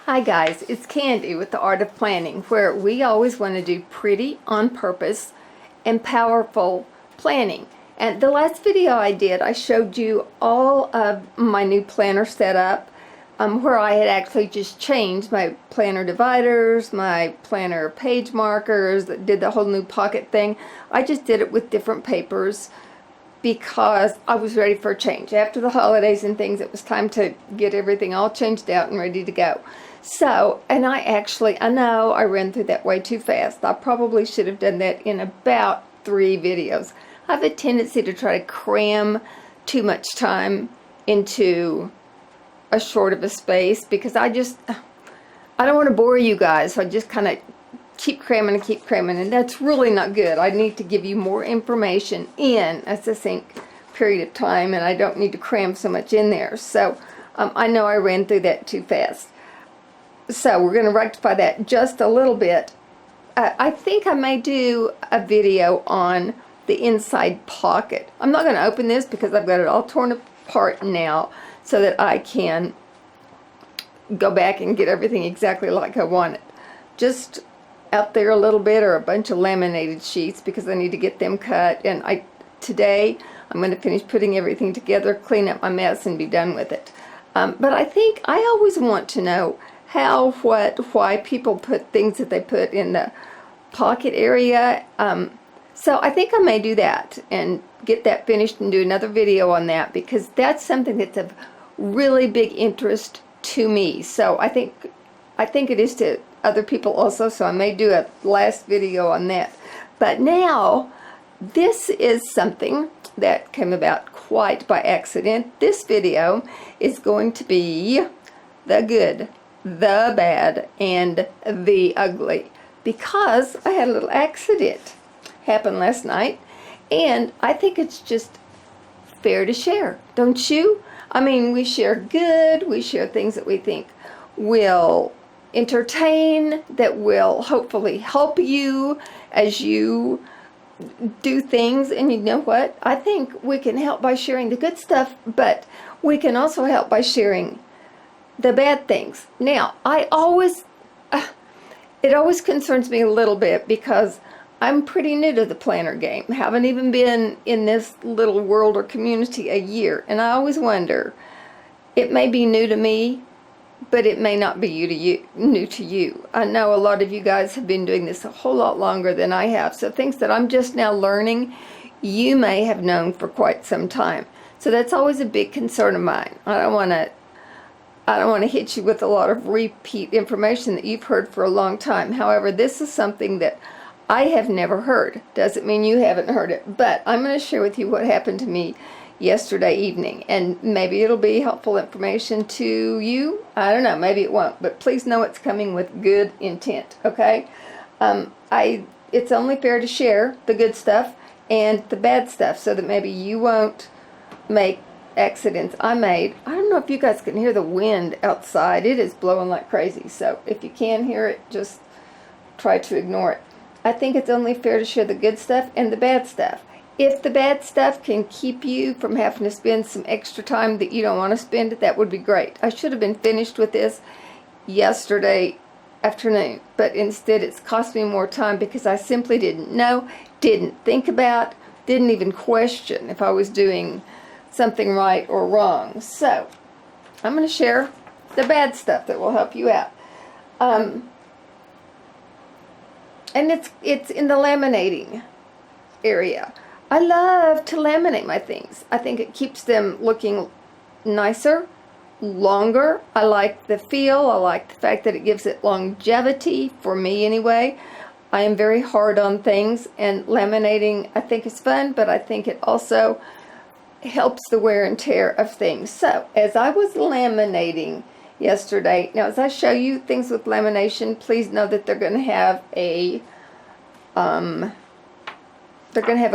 Hi guys, it's Candy with the Art of Planning, where we always want to do pretty, on purpose, and powerful planning. And the last video I did, I showed you all of my new planner setup, where I had actually just changed my planner dividers, my planner page markers, did the whole new pocket thing. I just did it with different papers because I was ready for a change. After the holidays and things, it was time to get everything all changed out and ready to go. So, and I know I ran through that way too fast. I probably should have done that in about 3 videos. I have a tendency to try to cram too much time into a short of a space because I don't want to bore you guys. So I just kind of keep cramming, and that's really not good. I need to give you more information in a succinct period of time, and I don't need to cram so much in there. So I know I ran through that too fast. So we're going to rectify that just a little bit. I think I may do a video on the inside pocket. I'm not going to open this because I've got it all torn apart now so that I can go back and get everything exactly like I want it. Just out there a little bit are a bunch of laminated sheets because I need to get them cut, and today I'm going to finish putting everything together, clean up my mess, and be done with it. But I think I always want to know how, what, why people put things that they put in the pocket area. So I think I may do that and get that finished and do another video on that because that's something that's of really big interest to me. So I think it is to other people also, so I may do a last video on that. But now, this is something that came about quite by accident. This video is going to be the good, the bad, and the ugly, because I had a little accident happen last night, and I think it's just fair to share, don't you? I mean, we share good, we share things that we think will entertain, that will hopefully help you as you do things. And you know what? I think we can help by sharing the good stuff, but we can also help by sharing the bad things. Now, it always concerns me a little bit because I'm pretty new to the planner game. Haven't even been in this little world or community a year, and I always wonder, it may be new to me, but it may not be new to you. I know a lot of you guys have been doing this a whole lot longer than I have, so things that I'm just now learning, you may have known for quite some time. So that's always a big concern of mine. I don't want to hit you with a lot of repeat information that you've heard for a long time. However, this is something that I have never heard. Doesn't mean you haven't heard it, but I'm going to share with you what happened to me yesterday evening, and maybe it'll be helpful information to you. I don't know, maybe it won't, but please know it's coming with good intent, okay? It's only fair to share the good stuff and the bad stuff so that maybe you won't make accidents I made. I don't know if you guys can hear the wind outside. It is blowing like crazy, so if you can hear it, just try to ignore it. I think it's only fair to share the good stuff and the bad stuff. If the bad stuff can keep you from having to spend some extra time that you don't want to spend, that would be great. I should have been finished with this yesterday afternoon, but instead it's cost me more time because I simply didn't know, didn't think about, didn't even question if I was doing something right or wrong. So I'm going to share the bad stuff that will help you out. And it's in the laminating area. I love to laminate my things. I think it keeps them looking nicer, longer. I like the feel. I like the fact that it gives it longevity, for me anyway. I am very hard on things, and laminating I think is fun, but I think it also helps the wear and tear of things. So as I was laminating yesterday, now as I show you things with lamination, please know that they're going to have a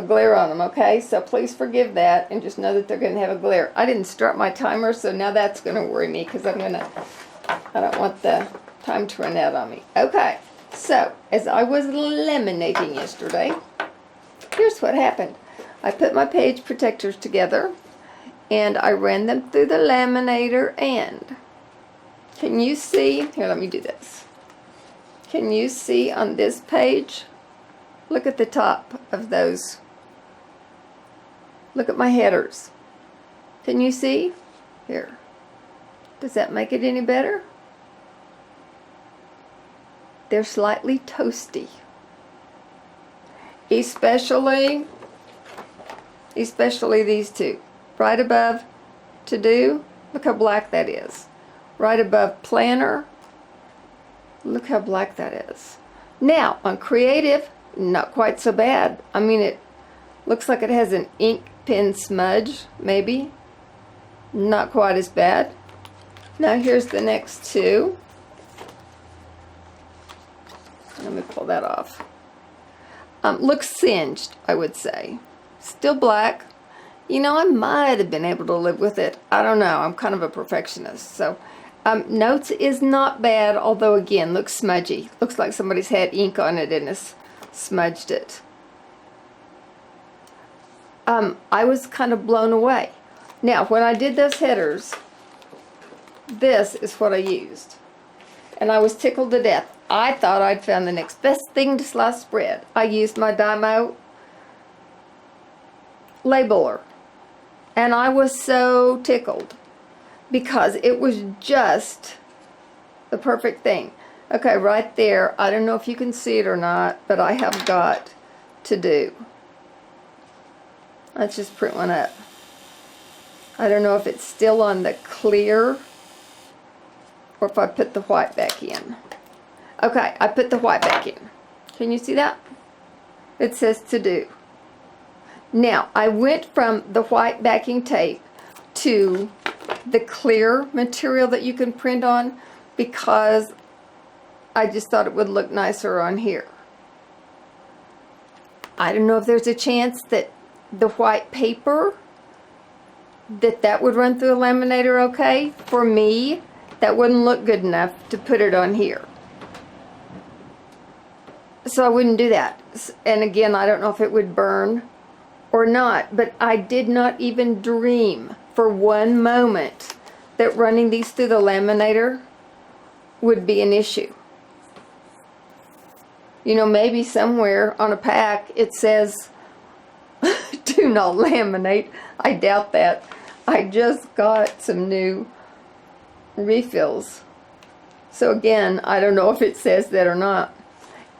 glare on them, okay? So please forgive that and just know that they're going to have a glare. I didn't start my timer, so now that's going to worry me because I don't want the time to run out on me. Okay, so as I was laminating yesterday, here's what happened. I put my page protectors together and I ran them through the laminator, and Can you see? Here, let me do this. Can you see on this page? Look at the top of those. Look at my headers. Can you see? Here. Does that make it any better? They're slightly toasty. Especially these two. Right above to do, look how black that is. Right above planner, look how black that is. Now, on creative, not quite so bad. I mean, it looks like it has an ink pen smudge, maybe. Not quite as bad. Now here's the next two. Let me pull that off. Looks singed, I would say. Still black. You know, I might have been able to live with it. I don't know. I'm kind of a perfectionist. So, notes is not bad, although again, looks smudgy. Looks like somebody's had ink on it and has smudged it. I was kind of blown away. Now, when I did those headers, this is what I used. And I was tickled to death. I thought I'd found the next best thing to slice bread. I used my Guymon labeler. And I was so tickled because it was just the perfect thing. Okay, right there, I don't know if you can see it or not, but I have got to do. Let's just print one up. I don't know if it's still on the clear or if I put the white back in. Okay, I put the white back in. Can you see that? It says to do. Now, I went from the white backing tape to the clear material that you can print on because I just thought it would look nicer on here. I don't know if there's a chance that the white paper, that would run through a laminator okay. For me, that wouldn't look good enough to put it on here. So I wouldn't do that. And again, I don't know if it would burn or not, but I did not even dream for one moment that running these through the laminator would be an issue. You know, maybe somewhere on a pack it says do not laminate. I doubt that. I just got some new refills. So again, I don't know if it says that or not.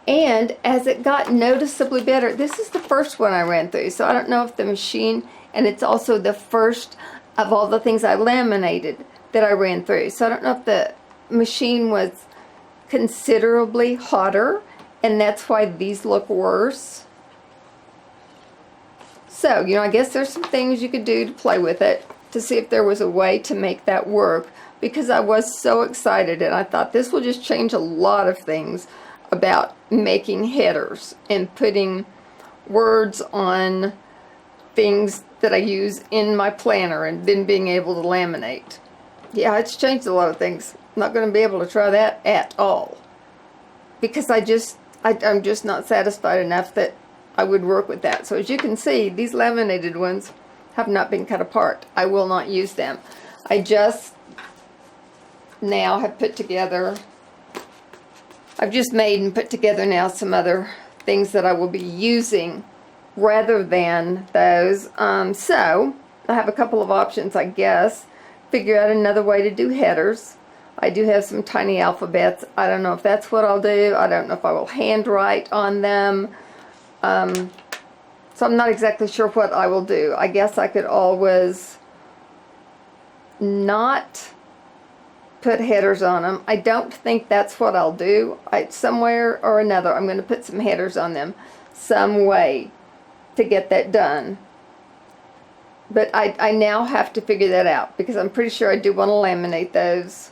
And as it got noticeably better, this is the first one I ran through, so I don't know if the machine, and it's also the first of all the things I laminated that I ran through. So I don't know if the machine was considerably hotter, and that's why these look worse. So, you know, I guess there's some things you could do to play with it to see if there was a way to make that work, because I was so excited and I thought this will just change a lot of things about making headers and putting words on things that I use in my planner and then being able to laminate. Yeah, it's changed a lot of things. I'm not going to be able to try that at all because I'm just not satisfied enough that I would work with that. So as you can see, these laminated ones have not been cut apart. I will not use them. I just now have put together, I've just made and put together now some other things that I will be using rather than those. So I have a couple of options, I guess. Figure out another way to do headers. I do have some tiny alphabets. I don't know if that's what I'll do. I don't know if I will handwrite on them. So I'm not exactly sure what I will do. I guess I could always not put headers on them. I don't think that's what I'll do. Somewhere or another, I'm going to put some headers on them some way to get that done. But I now have to figure that out because I'm pretty sure I do want to laminate those.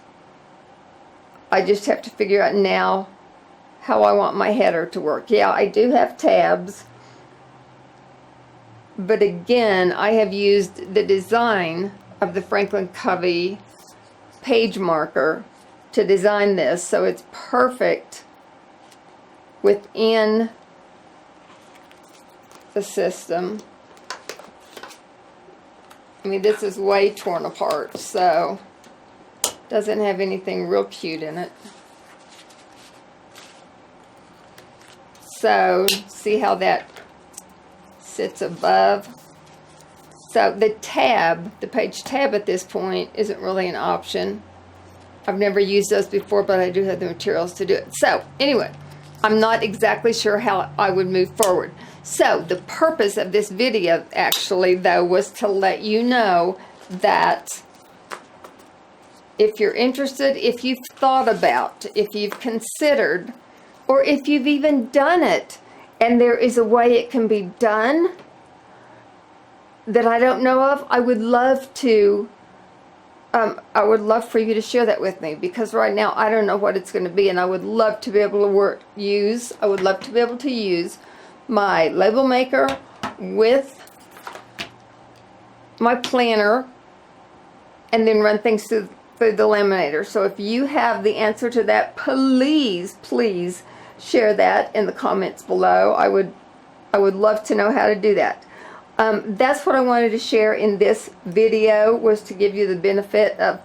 I just have to figure out now how I want my header to work. Yeah, I do have tabs. But again, I have used the design of the Franklin Covey page marker to design this, so it's perfect within the system. I mean, this is way torn apart, so Doesn't have anything real cute in it. So, see how that sits above? So the tab, the page tab at this point isn't really an option. I've never used those before, but I do have the materials to do it. So anyway, I'm not exactly sure how I would move forward. So the purpose of this video actually though was to let you know that if you're interested, if you've thought about, if you've considered, or if you've even done it, and there is a way it can be done that I don't know of, I would love to, I would love for you to share that with me, because right now I don't know what it's going to be, and I would love to be able to I would love to be able to use my label maker with my planner and then run things through the laminator. So if you have the answer to that, please, please share that in the comments below. I would love to know how to do that. That's what I wanted to share in this video, was to give you the benefit of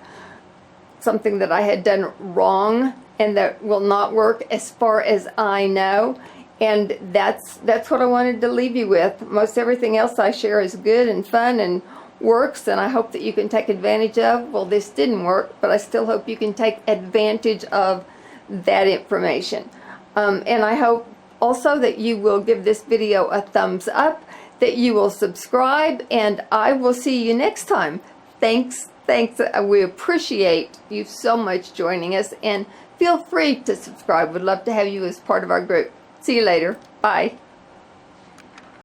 something that I had done wrong and that will not work as far as I know. And that's what I wanted to leave you with. Most everything else I share is good and fun and works, and I hope that you can take advantage of. Well, this didn't work, but I still hope you can take advantage of that information. And I hope also that you will give this video a thumbs up, that you will subscribe, and I will see you next time. Thanks. We appreciate you so much joining us, and feel free to subscribe. We'd love to have you as part of our group. See you later. Bye.